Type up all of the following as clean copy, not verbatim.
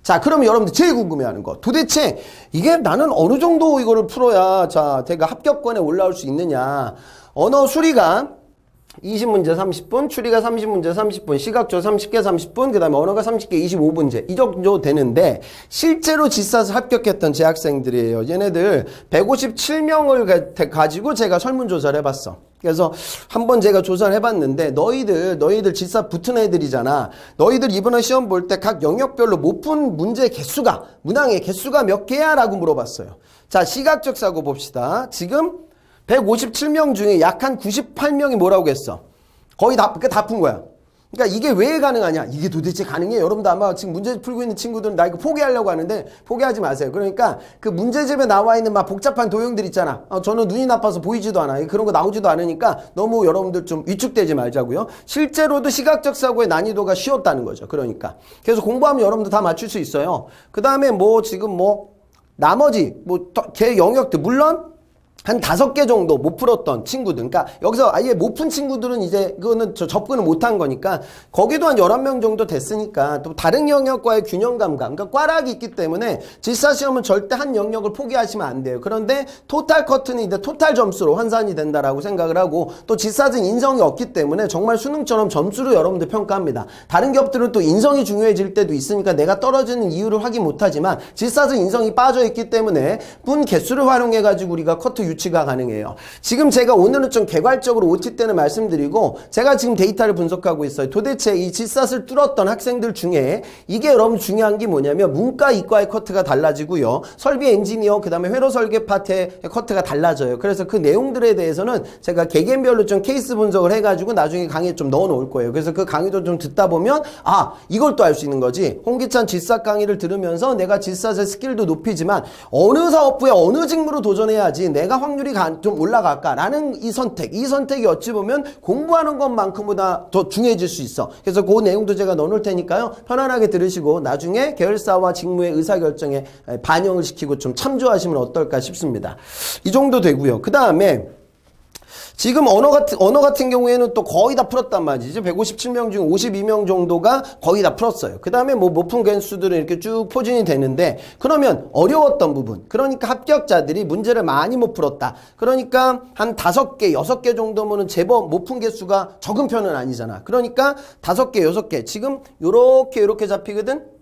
자, 그러면 여러분들 제일 궁금해하는 거. 도대체 이게 나는 어느 정도 이거를 풀어야 자, 제가 합격권에 올라올 수 있느냐. 언어 수리가 20문제 30분, 추리가 30문제 30분, 시각조 30개 30분, 그 다음에 언어가 30개 25분제. 이 정도 되는데, 실제로 지사서 합격했던 제 학생들이에요. 얘네들 157명을 가지고 제가 설문조사를 해봤어. 그래서 한번 제가 조사를 해봤는데, 너희들 지사 붙은 애들이잖아. 너희들 이번에 시험 볼 때 각 영역별로 못 푼 문제 개수가, 문항의 개수가 몇 개야? 라고 물어봤어요. 자, 시각적 사고 봅시다. 지금 157명 중에 약 한 98명이 뭐라고 했어? 거의 다 푼 거야. 그러니까 이게 왜 가능하냐? 이게 도대체 가능해? 여러분도 아마 지금 문제 풀고 있는 친구들은 나 이거 포기하려고 하는데 포기하지 마세요. 그러니까 그 문제집에 나와 있는 막 복잡한 도형들 있잖아. 저는 눈이 나빠서 보이지도 않아. 그런 거 나오지도 않으니까 너무 여러분들 좀 위축되지 말자고요. 실제로도 시각적 사고의 난이도가 쉬웠다는 거죠. 그러니까. 그래서 공부하면 여러분도 다 맞출 수 있어요. 그 다음에 뭐 지금 뭐 나머지 뭐 개 영역들 물론 한 5개 정도 못 풀었던 친구들. 그러니까 여기서 아예 못 푼 친구들은 이제 그거는 접근을 못한 거니까 거기도 한 11명 정도 됐으니까 또 다른 영역과의 균형 감각. 그러니까 꽈락이 있기 때문에 질사시험은 절대 한 영역을 포기하시면 안 돼요. 그런데 토탈 커트는 이제 토탈 점수로 환산이 된다라고 생각을 하고 또 질사는 인성이 없기 때문에 정말 수능처럼 점수로 여러분들 평가합니다. 다른 기업들은 또 인성이 중요해질 때도 있으니까 내가 떨어지는 이유를 확인 못하지만 질사는 인성이 빠져있기 때문에 분 개수를 활용해가지고 우리가 커트 유치가 가능해요. 지금 제가 오늘은 좀 개괄적으로 OT 때는 말씀드리고 제가 지금 데이터를 분석하고 있어요. 도대체 이 질삿을 뚫었던 학생들 중에 이게 여러분 중요한 게 뭐냐면 문과, 이과의 커트가 달라지고요. 설비 엔지니어, 그 다음에 회로 설계 파트의 커트가 달라져요. 그래서 그 내용들에 대해서는 제가 개개별로 좀 케이스 분석을 해가지고 나중에 강의에 좀 넣어 놓을 거예요. 그래서 그 강의도 좀 듣다 보면 아, 이걸 또 알 수 있는 거지. 홍기찬 질삿 강의를 들으면서 내가 질삿의 스킬도 높이지만 어느 사업부에 어느 직무로 도전해야지 내가 확률이 좀 올라갈까라는 이 선택이 어찌 보면 공부하는 것만큼보다 더 중요해질 수 있어. 그래서 그 내용도 제가 넣어놓을 테니까요. 편안하게 들으시고 나중에 계열사와 직무의 의사결정에 반영을 시키고 좀 참조하시면 어떨까 싶습니다. 이 정도 되고요. 그 다음에 지금 언어 같은 경우에는 또 거의 다 풀었단 말이죠. 157명 중 52명 정도가 거의 다 풀었어요. 그 다음에 뭐 못 푼 개수들은 이렇게 쭉 포진이 되는데 그러면 어려웠던 부분, 그러니까 합격자들이 문제를 많이 못 풀었다. 그러니까 한 5개, 6개 정도면은 제법 못 푼 개수가 적은 편은 아니잖아. 그러니까 5개, 6개. 지금 요렇게 잡히거든?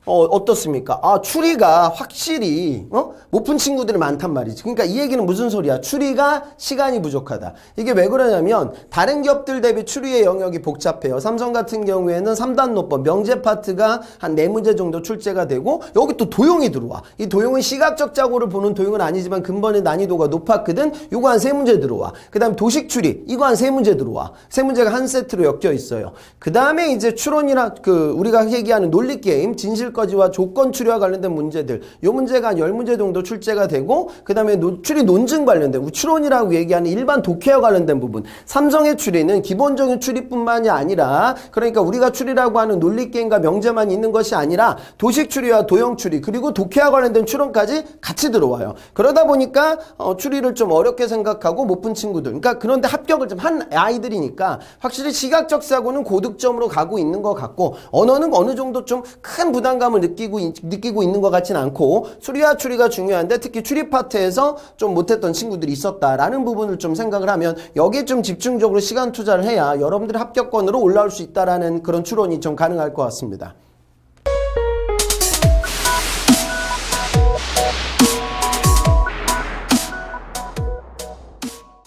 어떻습니까? 아, 추리가 확실히, 못 푼 친구들이 많단 말이지. 그러니까 이 얘기는 무슨 소리야? 추리가 시간이 부족하다. 이게 왜 그러냐면, 다른 기업들 대비 추리의 영역이 복잡해요. 삼성 같은 경우에는 3단 노법, 명제 파트가 한 4문제 정도 출제가 되고, 여기 또 도형이 들어와. 이 도형은 시각적 자고를 보는 도형은 아니지만 근본의 난이도가 높았거든? 요거 한 3문제 들어와. 그 다음에 도식 추리, 이거 한 3문제 들어와. 3문제가 한 세트로 엮여 있어요. 그 다음에 이제 추론이나 우리가 얘기하는 논리게임, 진실거지와 조건 추리와 관련된 문제들, 요 문제가 한 10문제 정도 출제가 되고, 그 다음에 추리 논증 관련된, 추론이라고 얘기하는 일반 독해와 관련된 부분. 삼성의 추리는 기본적인 추리뿐만이 아니라, 그러니까 우리가 추리라고 하는 논리게임과 명제만 있는 것이 아니라 도식 추리와 도형 추리, 그리고 독해와 관련된 추론까지 같이 들어와요. 그러다 보니까 추리를 좀 어렵게 생각하고 못 푼 친구들, 그러니까 그런데 합격을 좀 한 아이들이니까 확실히 시각적 사고는 고득점으로 가고 있는 것 같고, 언어는 어느 정도 좀 큰 부담감을 느끼고 있는 것 같진 않고, 수리와 추리가 중요한데 특히 추리 파트에서 좀 못했던 친구들이 있었다라는 부분을 좀 생각을 하면 여기에 좀 집중적으로 시간 투자를 해야 여러분들의 합격권으로 올라올 수 있다라는 그런 추론이 좀 가능할 것 같습니다.